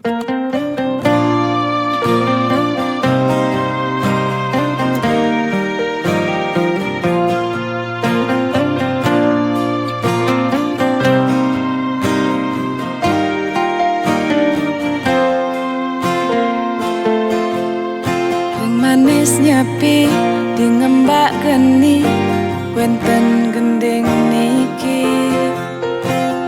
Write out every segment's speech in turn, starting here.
Manis nyapi di ngembak geni wenten gending niki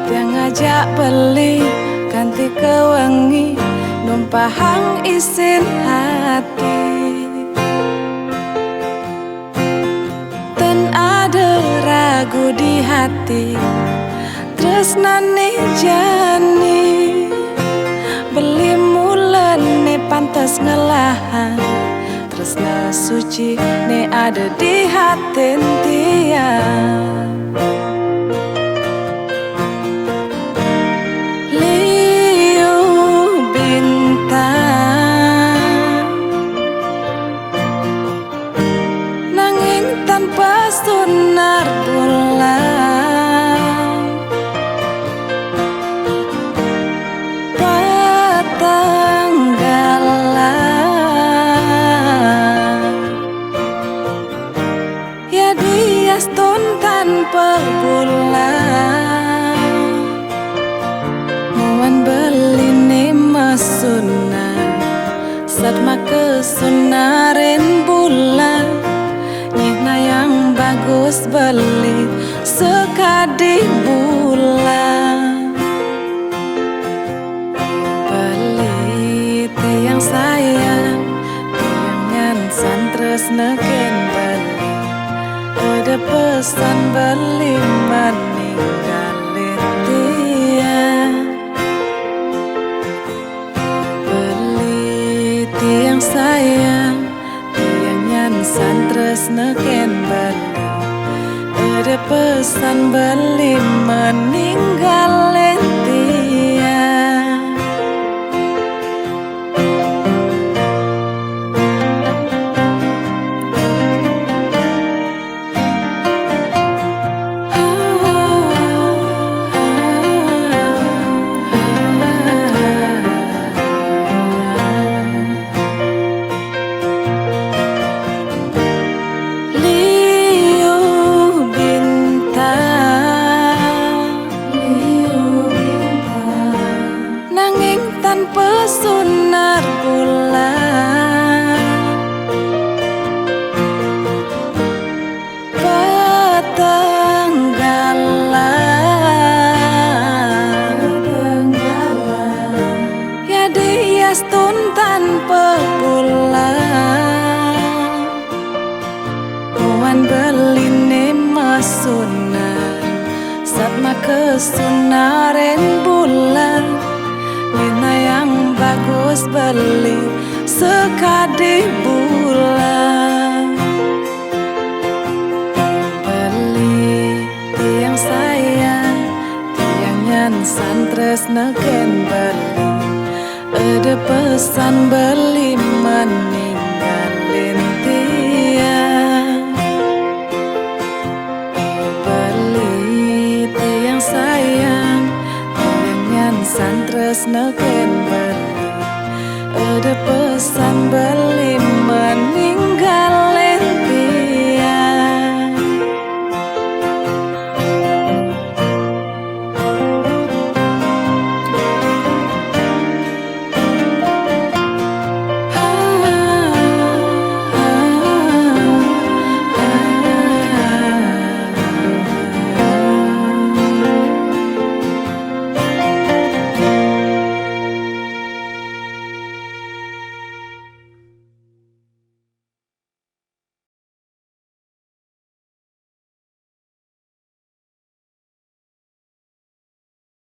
dia ngajak beli ganti kewangi numpahang isin hati ten ada ragu di hati tresnane jani beli mulane pantas ngelahan tresna suci ne ada di hati dia liu bintang nanging tanpa sunar bulan stone tanpa bulan muan beli ne masuna saat maka sunaren bulan nyihna yang bagus beli sekadi bulan beli tiang sayang tiang ngansan tresna ken beli ada pesan beli meninggalin dia beli tiang sayang tiang nyansan tresna ken beli ada pesan beli meninggalin dia tanpa sunar bulan petenggalan ya dia stun tanpa bulan muan beli ne masunar saat maka sunaren bulan Nina yang bagus beli sekadi bulan beli tiang sayang tiang nyansan tresna ken beli ada pesan beli meninggalin dia beli tiang sayang tiang nyansan tresna